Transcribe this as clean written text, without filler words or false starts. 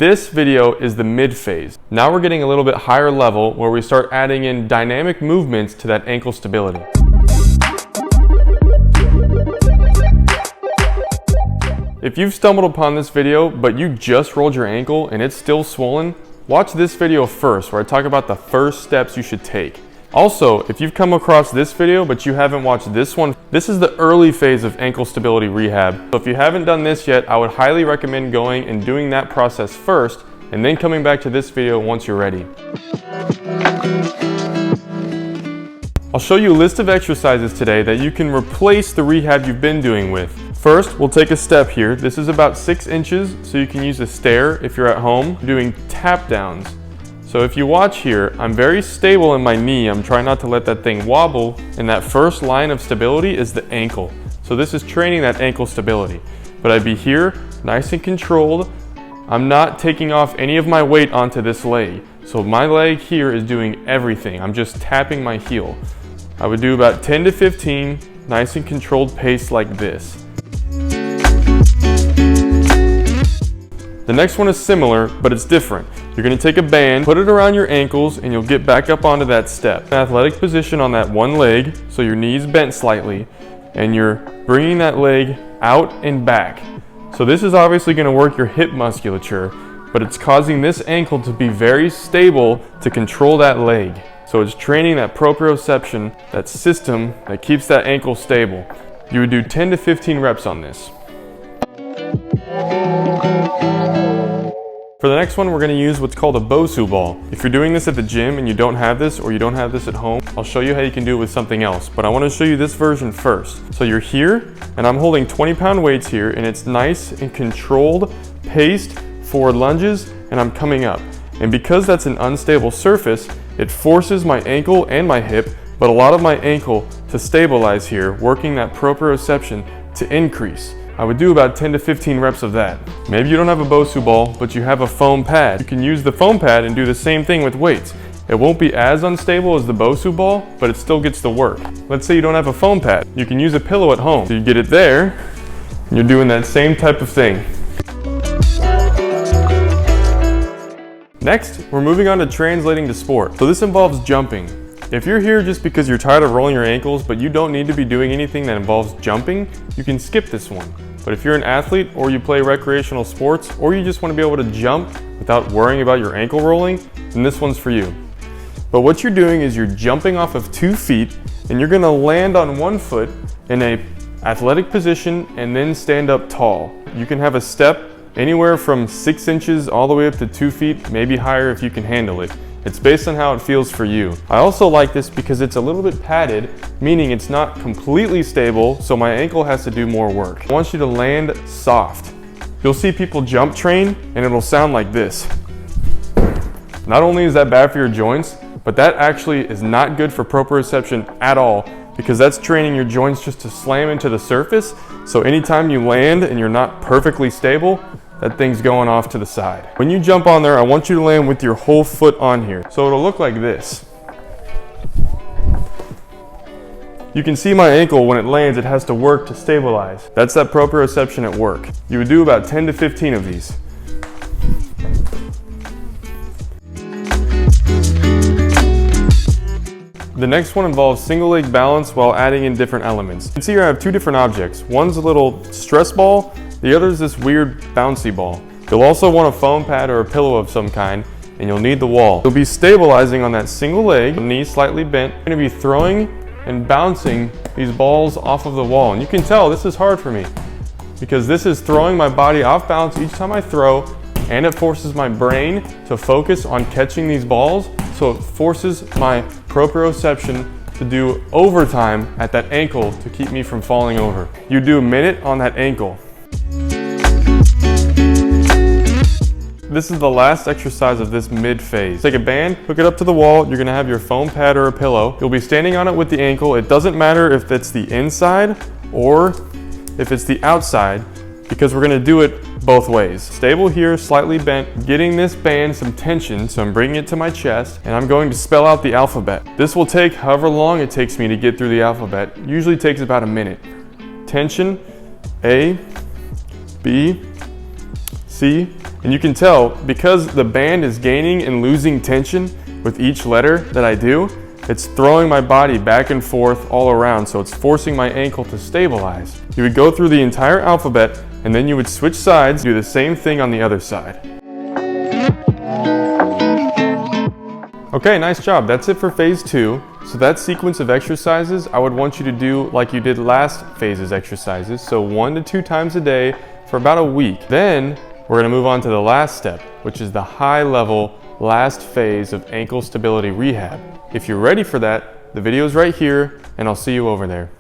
This video is the mid phase. Now we're getting a little bit higher level where we start adding in dynamic movements to that ankle stability. If you've stumbled upon this video, but you just rolled your ankle and it's still swollen, watch this video first where I talk about the first steps you should take. Also, if you've come across this video but you haven't watched this one, this is the early phase of ankle stability rehab. So if you haven't done this yet, I would highly recommend going and doing that process first and then coming back to this video once you're ready. I'll show you a list of exercises today that you can replace the rehab you've been doing with. First, we'll take a step here. This is about 6 inches, so you can use a stair if you're at home, doing tap downs. So if you watch here, I'm very stable in my knee. I'm trying not to let that thing wobble, and that first line of stability is the ankle. So this is training that ankle stability. But I'd be here, nice and controlled. I'm not taking off any of my weight onto this leg. So my leg here is doing everything. I'm just tapping my heel. I would do about 10 to 15, nice and controlled pace like this. The next one is similar, but it's different. You're going to take a band, put it around your ankles, and you'll get back up onto that step. An athletic position on that one leg, so your knees bent slightly, and you're bringing that leg out and back. So this is obviously going to work your hip musculature, but it's causing this ankle to be very stable to control that leg. So it's training that proprioception, that system that keeps that ankle stable. You would do 10 to 15 reps on this. For the next one, we're going to use what's called a Bosu ball. If you're doing this at the gym and you don't have this, or you don't have this at home, I'll show you how you can do it with something else. But I want to show you this version first. So you're here, and I'm holding 20-pound weights here, and it's nice and controlled, paced forward lunges, and I'm coming up. And because that's an unstable surface, it forces my ankle and my hip, but a lot of my ankle to stabilize here, working that proprioception to increase. I would do about 10 to 15 reps of that. Maybe you don't have a Bosu ball, but you have a foam pad. You can use the foam pad and do the same thing with weights. It won't be as unstable as the Bosu ball, but it still gets the work. Let's say you don't have a foam pad. You can use a pillow at home. So you get it there, and you're doing that same type of thing. Next, we're moving on to translating to sport. So this involves jumping. If you're here just because you're tired of rolling your ankles, but you don't need to be doing anything that involves jumping, you can skip this one. But if you're an athlete, or you play recreational sports, or you just want to be able to jump without worrying about your ankle rolling, then this one's for you. But what you're doing is you're jumping off of 2 feet, and you're going to land on 1 foot in a athletic position and then stand up tall. You can have a step anywhere from 6 inches all the way up to 2 feet, maybe higher if you can handle it. It's based on how it feels for you. I also like this because it's a little bit padded, meaning it's not completely stable, so my ankle has to do more work. I want you to land soft. You'll see people jump train and it'll sound like this. Not only is that bad for your joints, but that actually is not good for proprioception at all, because that's training your joints just to slam into the surface. So anytime you land and you're not perfectly stable, that thing's going off to the side. When you jump on there, I want you to land with your whole foot on here. So it'll look like this. You can see my ankle, when it lands, it has to work to stabilize. That's that proprioception at work. You would do about 10 to 15 of these. The next one involves single leg balance while adding in different elements. You can see here I have 2 different objects. One's a little stress ball, the other is this weird bouncy ball. You'll also want a foam pad or a pillow of some kind, and you'll need the wall. You'll be stabilizing on that single leg, knee slightly bent. You're going to be throwing and bouncing these balls off of the wall. And you can tell this is hard for me, because this is throwing my body off balance each time I throw, and it forces my brain to focus on catching these balls, so it forces my proprioception to do overtime at that ankle to keep me from falling over. You do a minute on that ankle. This is the last exercise of this mid phase. Take a band, hook it up to the wall. You're gonna have your foam pad or a pillow. You'll be standing on it with the ankle. It doesn't matter if it's the inside or if it's the outside, because we're gonna do it both ways. Stable here, slightly bent, getting this band some tension, so I'm bringing it to my chest, and I'm going to spell out the alphabet. This will take however long it takes me to get through the alphabet. Usually takes about a minute. Tension, A, B, See? And you can tell because the band is gaining and losing tension with each letter that I do, it's throwing my body back and forth all around, so it's forcing my ankle to stabilize. You would go through the entire alphabet and then you would switch sides, do the same thing on the other side. Okay, nice job. That's it for phase 2. So that sequence of exercises, I would want you to do like you did last phase's exercises. So 1 to 2 times a day for about a week. Then we're gonna move on to the last step, which is the high level last phase of ankle stability rehab. If you're ready for that, the video is right here and I'll see you over there.